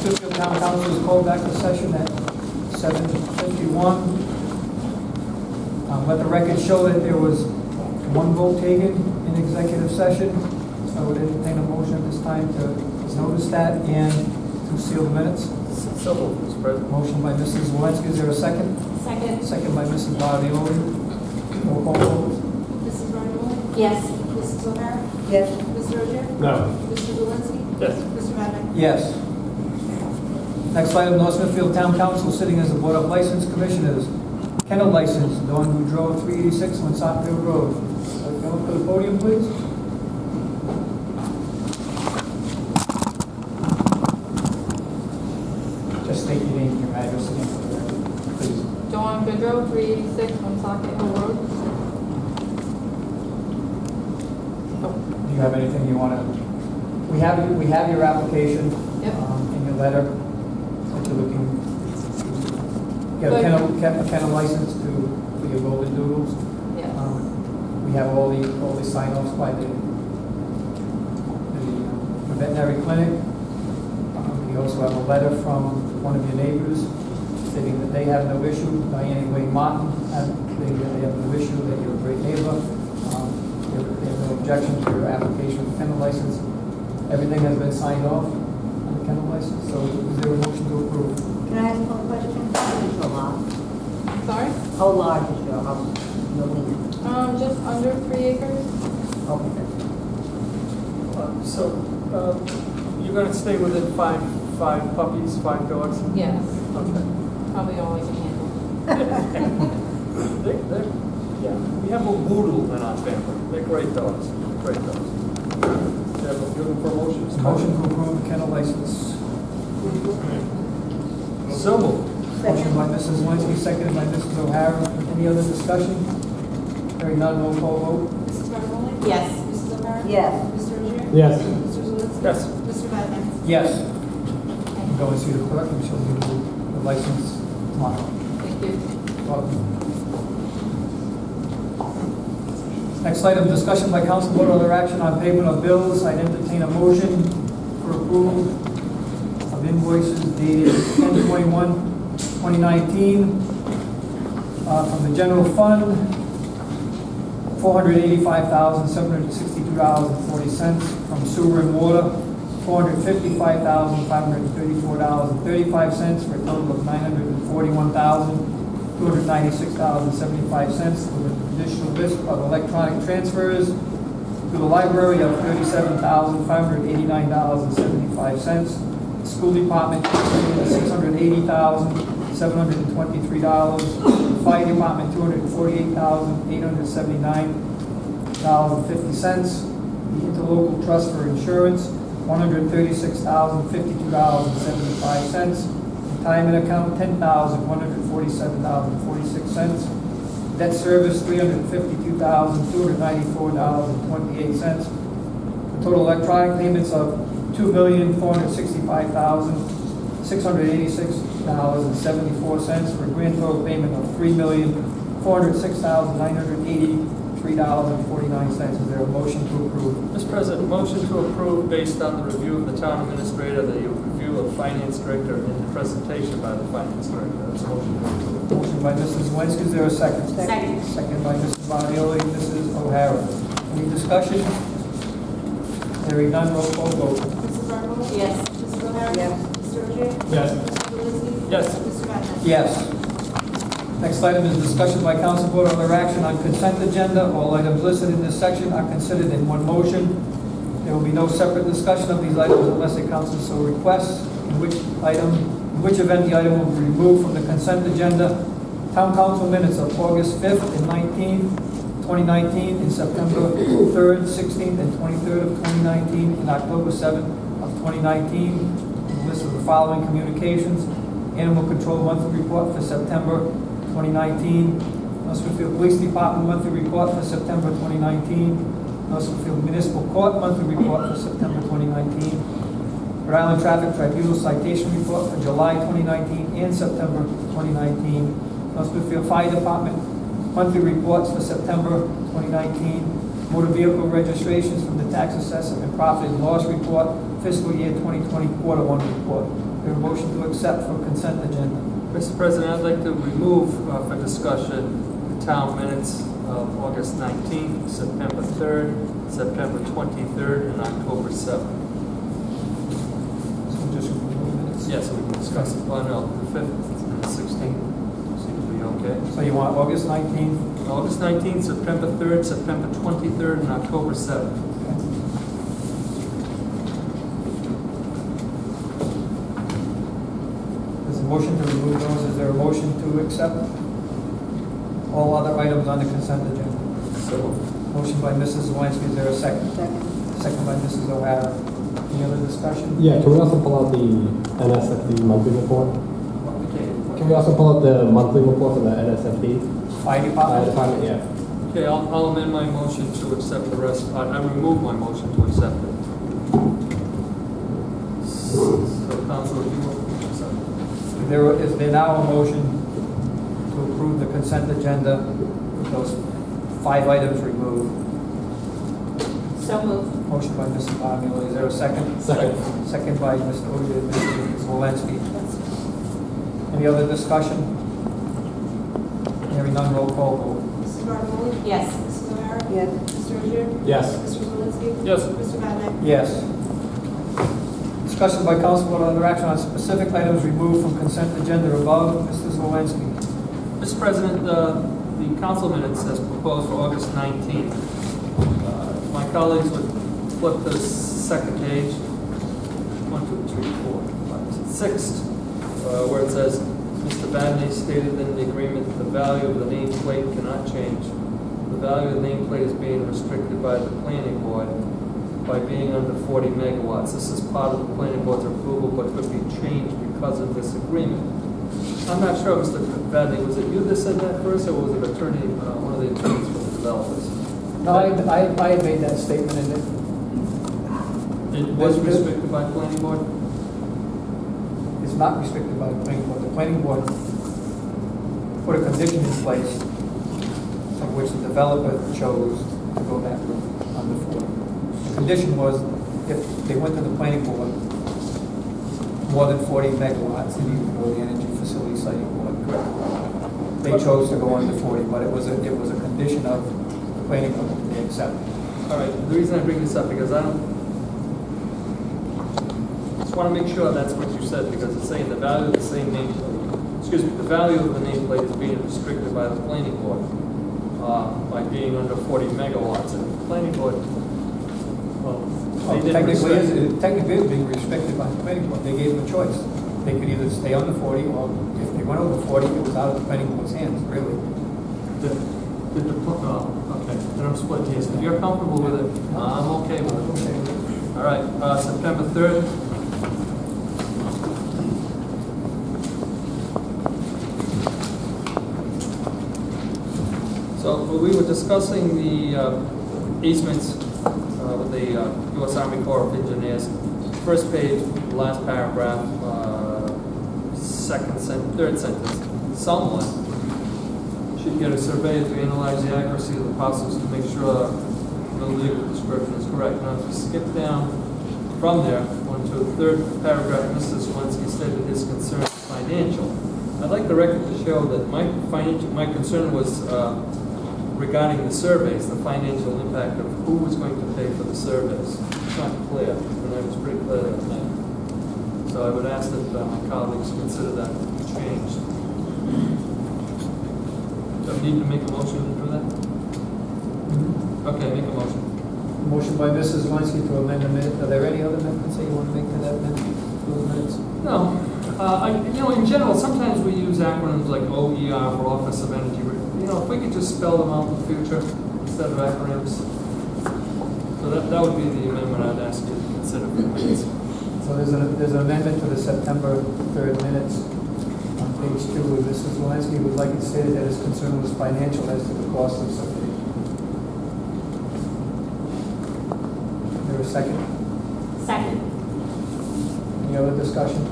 Smithfield Town Council is called back to session at 7:51. Let the record show that there was one vote taken in executive session. So I would entertain a motion at this time to notice that and to seal the minutes. So moved, Mr. President. Motion by Mrs. Walensky. Is there a second? Second. Second by Mrs. Bottioli. Roll call vote. Mrs. Bottioli? Yes. Mrs. O'Hara? Yes. Mr. Rozier? No. Mr. Walensky? Yes. Mr. Madden? Yes. Next item, North Smithfield Town Council sitting as the Board of License Commissioners. Kennel license, Dawn Boudreau, 386 Woonsockville Road. Go up to the podium, please. Just state your name, your address, and your please. Dawn Boudreau, 386 Woonsocket Hill Road. Do you have anything you want to? We have your application Yep. in your letter that you're looking. Get a kennel license for your golden doodles. Yes. We have all the sign-offs by the veterinary clinic. We also have a letter from one of your neighbors stating that they have no issue. Diane Wayne Martin, they have no issue, that you're a great neighbor. They have no objection to your application for kennel license. Everything has been signed off on the kennel license, so is there a motion to approve? Can I ask one question? How big is your lot? Sorry? How large is your house? Building? Just under 3 acres. Okay. You're going to stay within five puppies, 5 dogs? Yes. Okay. Probably all I can handle. Yeah, we have a poodle in our family. They're great dogs. Great dogs. You're looking for a motion? Motion to approve the kennel license. So moved. Motion by Mrs. Walensky, seconded by Mrs. O'Hara. Any other discussion? Hearing none, roll call vote. Mrs. Bottioli? Yes. Mrs. O'Hara? Yes. Mr. Rozier? Yes. Mr. Walensky? Yes. Mr. Madden? Yes. Go and see the clerk, and she'll give you the license tomorrow. Thank you. Next item, discussion by council vote on other action on payment of bills. I'd entertain a motion for approval of invoices dated 10/21/2019 from the general fund, $485,762.40. From sewer and water, $455,534.35 for a total of $941,296.75. With an additional list of electronic transfers to the library of $37,589.75. School department, $680,723. Fire department, $248,879.50. The interlocal trust for insurance, $136,052.75. Retirement account, $10,147.46. Debt service, $352,294.28. The total electronic payments of $2,465,686.74 for a grand total payment of $3,406,983.49. Is there a motion to approve? Mr. President, motion to approve based on the review of the town administrator, the review of finance director, and the presentation by the finance director. That's a motion to approve. Motion by Mrs. Walensky. Is there a second? Second. Second by Mrs. Bottioli. Mrs. O'Hara. Any discussion? Hearing none, roll call vote. Mrs. Bottioli? Yes. Mrs. O'Hara? Yes. Mr. Rozier? Yes. Mr. Walensky? Yes. Mr. Madden? Yes. Next item is discussion by council vote on their action on consent agenda. All items listed in this section are considered in one motion. There will be no separate discussion of these items unless a council so requests, in which event the item will be removed from the consent agenda. Town council minutes of August 5th and 19th, 2019, and September 3rd, 16th, and 23rd of 2019, and October 7th of 2019. The list of the following communications: Animal Control Monthly Report for September 2019, North Smithfield Police Department Monthly Report for September 2019, North Smithfield Municipal Court Monthly Report for September 2019, Rhode Island Traffic Tribunal Citation Report for July 2019 and September 2019, North Smithfield Fire Department Monthly Reports for September 2019, Motor Vehicle Registrations from the Tax Assessor and Profit and Loss Report, Fiscal Year 2020 Quarter 1 Report. We have a motion to accept for consent agenda. Mr. President, I'd like to remove for discussion the town minutes of August 19th, September 3rd, September 23rd, and October 7th. So just remove minutes. Yes, we can discuss it. Well, no, the 5th and the 16th seem to be okay. So you want August 19th? August 19th, September 3rd, September 23rd, and October 7th. There's a motion to remove those. Is there a motion to accept all other items on the consent agenda? So, Motion by Mrs. Zelinski. Is there a second? Second. Second by Mrs. O'Hara. Any other discussion? Yeah, can we also pull out the NSFD monthly report? Can we also pull out the monthly report for the NSFD? Fire Fire department? department, yeah. okay, I'll amend my motion to accept the rest. I remove my motion to accept it. So, Councilor, you will accept. Is there now a motion to approve the consent agenda with those 5 items removed? So moved. Motion by Mrs. Bonneville. Is there a second? Second. Second by Mr. Ogier and Mrs. Walensky. Any other discussion? Hearing none, roll call vote. Mrs. Barnamoli? Yes. Mrs. O'Hara? Yes. Mr. Ogier? Yes. Mr. Zelinski? Yes. Mr. Vadeney? Yes. Discussion by council vote on other action on specific items removed from consent agenda above. Mr. Zawinski. Mr. President, the council minutes as proposed for August 19th. My colleagues would flip the second page, 1, 2, 3, 4, 5, 6, where it says, Mr. Badney stated in the agreement that the value of the nameplate cannot change. The value of the nameplate is being restricted by the planning board by being under 40 megawatts. This is part of the planning board's approval, but could be changed because of this agreement. I'm not sure, Mr. Badney, was it you that said that first, or was it attorney, one of the attorneys for the developers? No, I had made that statement in it. It was restricted by planning board? It's not restricted by the planning board. The planning board put a condition in place of which the developer chose to go that route under 40. The condition was if they went to the planning board more than 40 megawatts, they needed to go to the Energy Facility Siting Board. They chose to go under 40, but it was a condition of the planning board that they accepted. All right, the reason I bring this up, because I just want to make sure that's what you said, because it's saying the value of the same nameplate, excuse me, the value of the nameplate is being restricted by the planning board by being under 40 megawatts. And the planning board, well, they didn't restrict. Technically, it's being restricted by the planning board. They gave them a choice. They could either stay under 40, or if they went over 40, it was out of the planning board's hands, really. Okay, then I'm split hairs. If you're comfortable with it, I'm okay with it. Okay. All right, September 3rd. So we were discussing the easements with the U.S. Army Corps of Engineers. First page, last paragraph, third sentence. Someone should get a surveyor to analyze the accuracy of the parcels to make sure the legal description is correct. Now, if you skip down from there, onto the third paragraph, Mr. Swensky stated his concern is financial. I'd like the record to show that my concern was regarding the surveys, the financial impact of who was going to pay for the surveys. It's not clear, and I was pretty clear that night. So I would ask that my colleagues consider that changed. Do I need to make a motion to do that? Okay, make a motion. Motion by Mrs. Zelinski to amend the minute. Are there any other amendments that you want to make to that minute? Those minutes? No. In general, sometimes we use acronyms like OER for Office of Energy. If we could just spell them out in the future instead of acronyms. So that would be the amendment I'd ask you to consider for the minutes. So there's an amendment to the September 3rd minutes on page 2, where Mrs. Zelinski would like it stated that his concern was financial as to the cost of subdivision. Is there a second? Second. Any other discussion?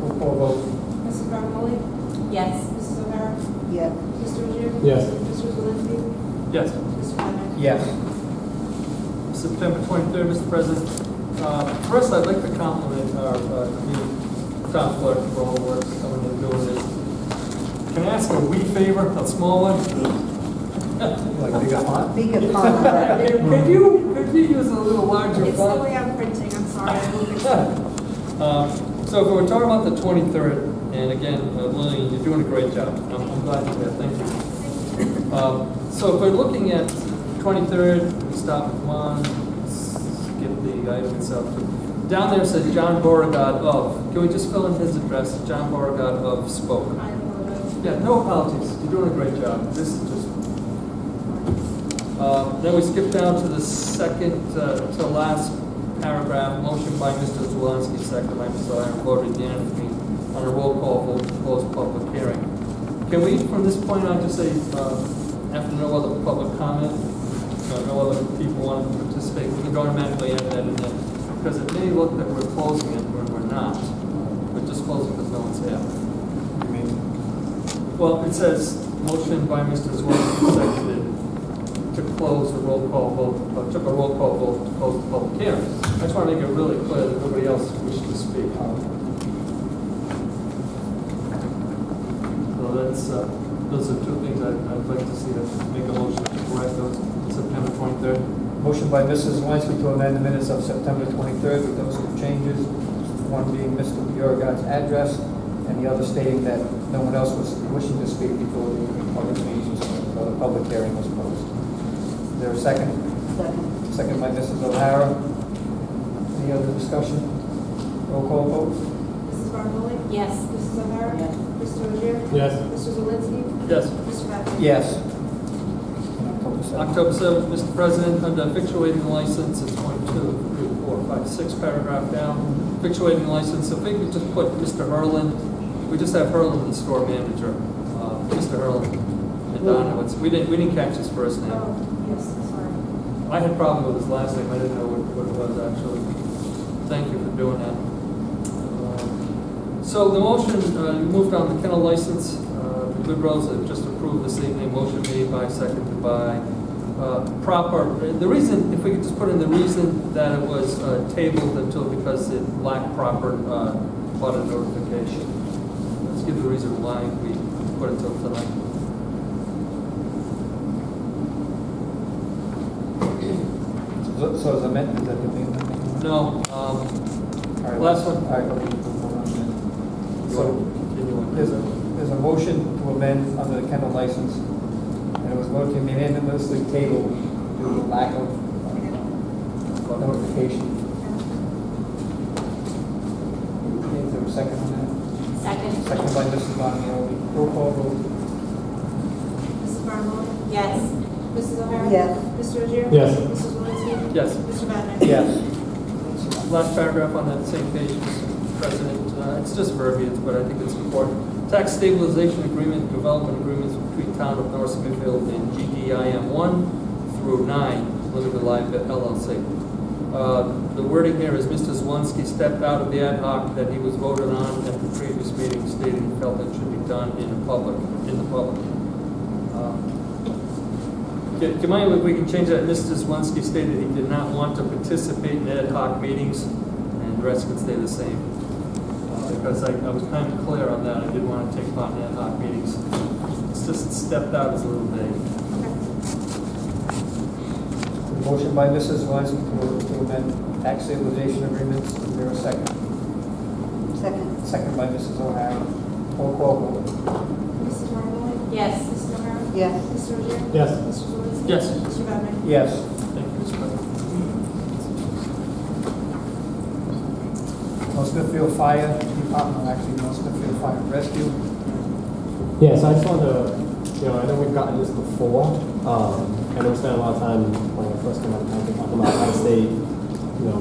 Roll call vote. Mrs. Barnamoli? Yes. Mrs. O'Hara? Yes. Mr. Ogier? Yes. Mr. Zelinski? Yes. Mr. Vadeney? Yes. September 23rd, Mr. President. First, I'd like to compliment our new town clerk for all the work coming and doing this. Can I ask a wee favor, a small one? Like bigger font? Bigger font. Could you use a little larger It's the font? way I'm printing, I'm sorry. I will fix it. So if we're talking about the 23rd, and again, Lillian, you're doing a great job. I'm glad you're there. Thank you. So if we're looking at 23rd, we stop at 1, skip the item itself. Down there it says John Beauregard of. Can we just fill in his address? John Beauregard of spoke. I apologize. Yeah, no apologies. You're doing a great job. This is just. Then we skip down to the second to last paragraph. Motion by Mr. Zelinski, second by Mr. Iron, voted unanimously on a roll call vote to close public hearing. Can we, from this point on, just say, after no other public comment, no other people want to participate, we can automatically add that in there? Because it may look that we're closing it when we're not. We're just closing because no one's here. You mean, Well, it says, motion by Mr. Zelinski, seconded, to close a roll call vote, took a roll call vote to close the public hearing. I just want to make it really clear that nobody else wished to speak. So that's, those are two things I'd like to see, us make a motion to correct those September 23rd. motion by Mrs. Zelinski to amend the minutes of September 23rd with those two changes. One being Mr. Beauregard's address, and the other stating that no one else was wishing to speak before the public meeting, so the public hearing was closed. Is there a second? Second. Second by Mrs. O'Hara. Any other discussion? Roll call vote? Mrs. Barnamoli? Yes. Mrs. O'Hara? Yes. Mr. Rozier? Yes. Mr. Zelinski? Yes. Mr. Vadeney? Yes. October 7th, Mr. President, under victualling license, it's 1, 2, 3, 4, 5, 6 paragraph down. Victualling license, if we could just put Mr. Hurlin, we just have Hurlin, the store manager. Mr. Hurlin, and Donowitz. We didn't catch his first name. Oh, yes, sorry. I had a problem with his last name, I didn't know what it was actually. Thank you for doing that. So the motion, you moved on the kennel license, Good Rose have just approved this evening, motion made by, seconded by, proper, the reason, if we could just put in the reason that it was tabled until, because it lacked proper audit notification. Let's give the reason why we put it till tonight. So is amendment, is that the main thing? No, All right, last one. All right, let me vote on that. you So want to continue on? there's a motion to amend under the kennel license, and it was voted to be unanimously tabled due to lack of notification. Is there a second on that? Second. Second by Mrs. Bonioli. Roll call vote. Mrs. Barnamoli? Yes. Mrs. O'Hara? Yes. Mr. Rozier? Yes. Mrs. Zelinski? Yes. Mr. Vadeney? Yes. Last paragraph on that same page, Mr. President, it's just verbiage, but I think it's important. Tax stabilization agreement, development agreements between Town of North Smithfield and GDIM 1 through 9, Limited Liability LLC. The wording here is Mr. Zelinski stepped out of the ad hoc that he was voted on at the previous meeting, stating he felt it should be done in the public. Do you mind if we can change that? Mr. Zelinski stated he did not want to participate in ad hoc meetings, and the rest can stay the same. Because I was kind of clear on that. I didn't want to take part in ad hoc meetings. It's just stepped out as a little vague. Motion by Mrs. Zelinski to amend tax stabilization agreements. Is there a second? Second. Second by Mrs. O'Hara. Roll call vote. Mrs. Barnamoli? Yes. Mrs. O'Hara? Yes. Mr. Rozier? Yes. Mr. Zelinski? Yes. Mr. Vadeney? Yes. Thank you, Mr. President. North Smithfield Fire Department, actually North Smithfield Fire Rescue. Yeah, so I just wanted to, I know we've gotten this before, and we spent a lot of time when I first came out of council talking about out-of-state,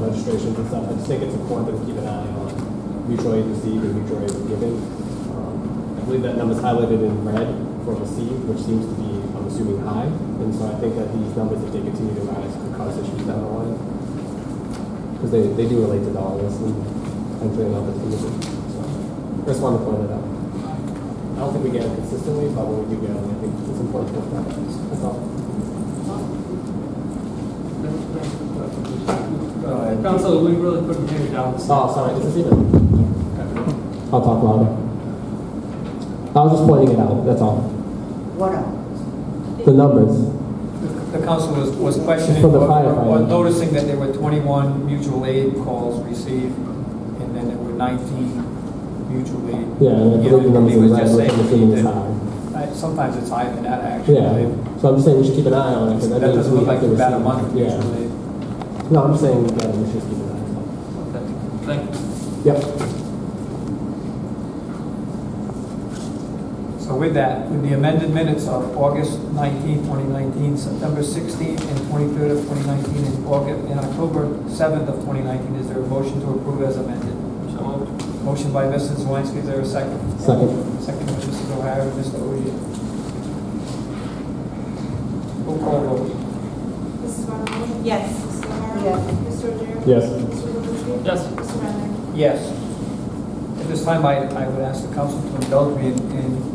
registrations and stuff. I just think it's important to keep an eye on mutual aid received and mutual aid given. I believe that number's highlighted in red for received, which seems to be, I'm assuming, high. And so I think that these numbers, if they continue to rise, could cause issues down the line. Because they do relate to dollars and potentially an opportunity. So I just wanted to point it out. I don't think we get it consistently, but when we do get it, I think it's important to point that out. That's all. Councilor, we really couldn't hear you down. Oh, sorry, is this even? I'll talk louder. I was just pointing it out, that's all. What else? The numbers. The council was questioning For the or firefighter. noticing that there were 21 mutual aid calls received, and then there were 19 mutual aid. Yeah, and I You know, believe the numbers he in was red, just which I'm saying assuming is that- high. Sometimes it's higher than that, actually. Yeah, so I'm just saying we should keep an eye on it, because That that means doesn't we look like have to about a receive. month of Yeah. mutual aid. No, I'm saying, yeah, we should keep an eye on Okay, thank you. it. Yep. So with that, with the amended minutes of August 19, 2019, September 16th and 23rd of 2019, and October 7th of 2019, is there a motion to approve as amended? So moved. Motion by Mrs. Zelinski, is there a second? Second. Second by Mrs. O'Hara, Mr. Ogier. Roll call vote. Mrs. Barnes? Yes. Mrs. O'Hara? Yes. Mr. O'Gara? Yes. Mr. Lubowski? Yes. Mr. Renner? Yes. At this time, I would ask the council to indulge me in